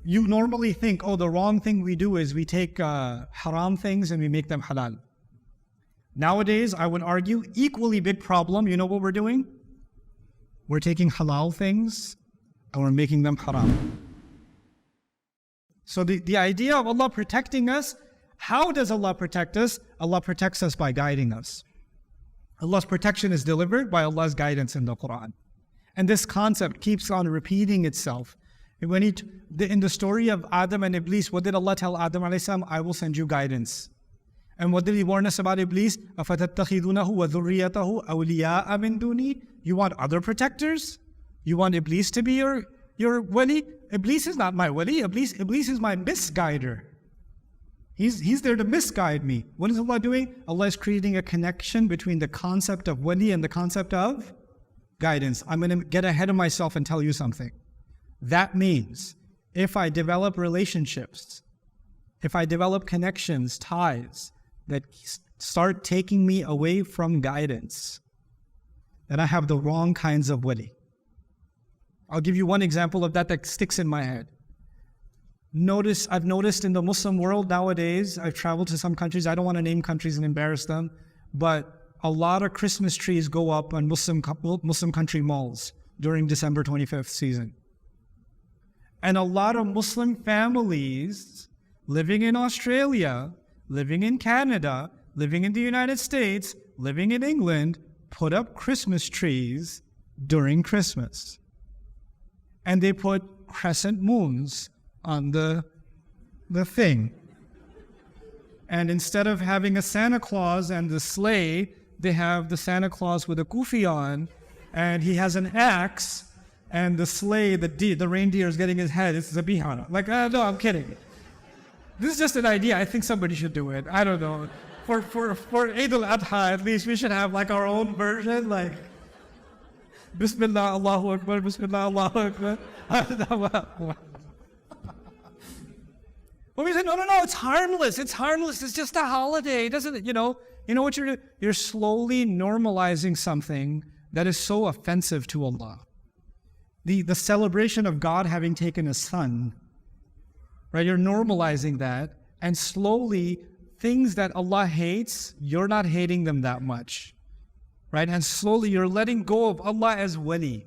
You normally think, oh, the wrong thing we do is we take haram things and we make them halal. Nowadays, I would argue, equally big problem, you know what we're doing? We're taking halal things and we're making them haram. So the idea of Allah protecting us, how does Allah protect us? Allah protects us by guiding us. Allah's protection is delivered by Allah's guidance in the Quran. And this concept keeps on repeating itself. When in the story of Adam and Iblis, what did Allah tell Adam alayhi salam? I will send you guidance. And what did He warn us about Iblis? أَفَتَتَّخِذُونَهُ وَذُرِّيَّتَهُ أَوْلِيَاءَ مِن دُونِي? You want other protectors? You want Iblis to be your wali? Iblis is not my wali. Iblis is my misguider. He's there to misguide me. What is Allah doing? Allah is creating a connection between the concept of wali and the concept of guidance. I'm going to get ahead of myself and tell you something. That means if I develop relationships, if I develop connections, ties that start taking me away from guidance, then I have the wrong kinds of wali. I'll give you one example of that sticks in my head. I've noticed in the Muslim world nowadays, I've traveled to some countries, I don't want to name countries and embarrass them, but a lot of Christmas trees go up on Muslim country malls during December 25th season. And a lot of Muslim families living in Australia, living in Canada, living in the United States, living in England, put up Christmas trees during Christmas. And they put crescent moons on the thing. And instead of having a Santa Claus and the sleigh, they have the Santa Claus with a kufi on, and he has an axe, and the sleigh, the reindeer is getting his head. It's zabihana. Like, no, I'm kidding. This is just an idea. I think somebody should do it. I don't know. For Eid al-Adha, at least we should have like our own version, like Bismillah, Allahu Akbar, Bismillah, Allahu Akbar. But we said, no, it's harmless. It's harmless. It's just a holiday. It doesn't, you know what you're doing? You're slowly normalizing something that is so offensive to Allah. The celebration of God having taken a son, right? You're normalizing that, and slowly things that Allah hates, you're not hating them that much, right? And slowly you're letting go of Allah as wali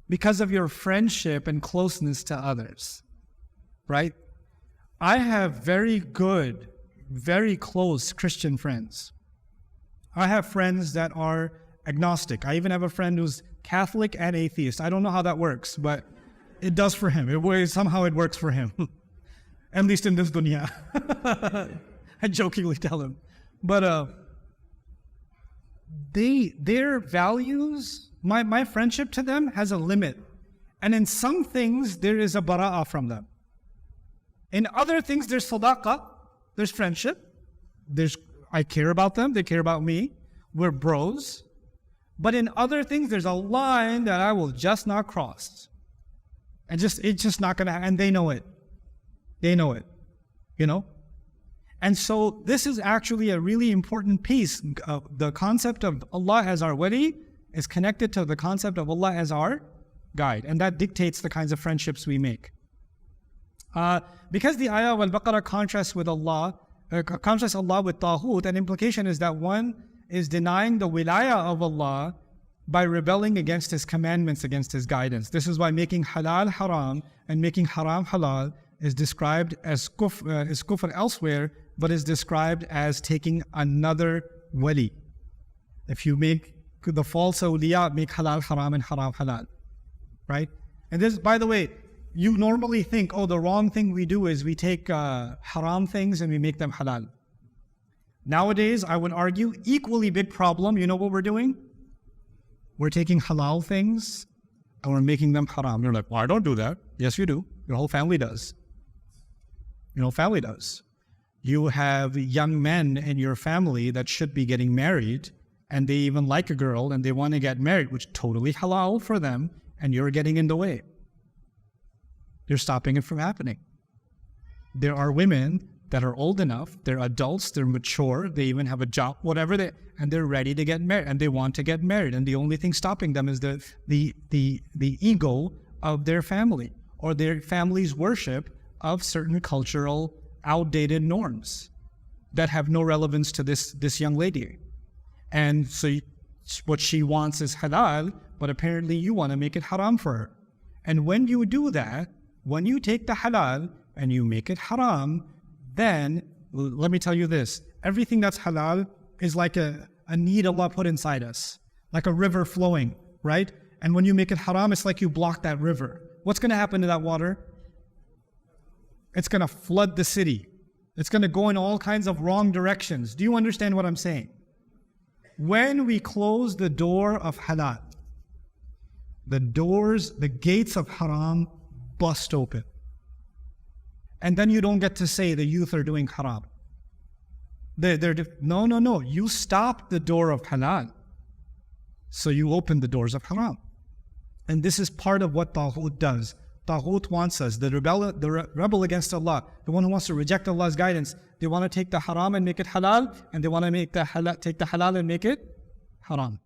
because of your friendship and closeness to others, right? I have very good, very close Christian friends. I have friends that are agnostic. I even have a friend who's Catholic and atheist. I don't know how that works, but it does for him. Somehow it works for him. At least in this dunya. I jokingly tell him. But their values, my friendship to them has a limit. And in some things, there is a bara'ah from them. In other things, there's sadaqah, there's friendship, I care about them, they care about me, we're bros. But in other things, there's a line that I will just not cross. And it's just not gonna, and they know it. They know it, And so this is actually a really important piece. The concept of Allah as our wali is connected to the concept of Allah as our guide. And that dictates the kinds of friendships we make. Because the ayah of Al-Baqarah contrasts Allah with Taghut, an implication is that one is denying the wilayah of Allah by rebelling against His commandments, against His guidance. This is why making halal haram and making haram halal is described as kufr elsewhere, but is described as taking another wali. If you make the false awliya, make halal haram and haram halal, right? And this, by the way, you normally think, oh, the wrong thing we do is we take haram things and we make them halal. Nowadays, I would argue, equally big problem, you know what we're doing? We're taking halal things and we're making them haram. You're like, well, I don't do that. Yes, you do. Your whole family does. Your whole family does. You have young men in your family that should be getting married, and they even like a girl and they want to get married, which is totally halal for them, and you're getting in the way. You're stopping it from happening. There are women that are old enough, they're adults, they're mature, they even have a job, whatever and they're ready to get married, and they want to get married, and the only thing stopping them is the ego of their family. or their family's worship of certain cultural outdated norms that have no relevance to this young lady. And so what she wants is halal, but apparently you want to make it haram for her. And when you do that, when you take the halal and you make it haram, then let me tell you this, everything that's halal is like a need Allah put inside us, like a river flowing, right? And when you make it haram, it's like you block that river. What's going to happen to that water? It's going to flood the city. It's going to go in all kinds of wrong directions. Do you understand what I'm saying? When we close the door of halal, the gates of haram bust open. And then you don't get to say the youth are doing haram. No. You stop the door of halal. So you open the doors of haram. And this is part of what Taghut does. Taghut wants us, the rebel against Allah, the one who wants to reject Allah's guidance, they want to take the haram and make it halal, and they want to take the halal and make it haram.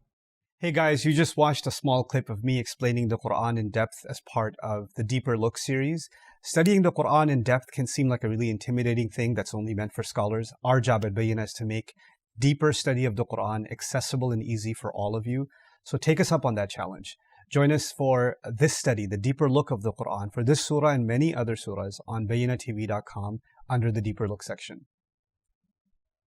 Hey guys, you just watched a small clip of me explaining the Quran in depth as part of the Deeper Look series. Studying the Quran in depth can seem like a really intimidating thing that's only meant for scholars. Our job at Bayyinah is to make deeper study of the Quran accessible and easy for all of you. So take us up on that challenge. Join us for this study, the Deeper Look of the Quran, for this surah and many other surahs on BayyinahTV.com under the Deeper Look section.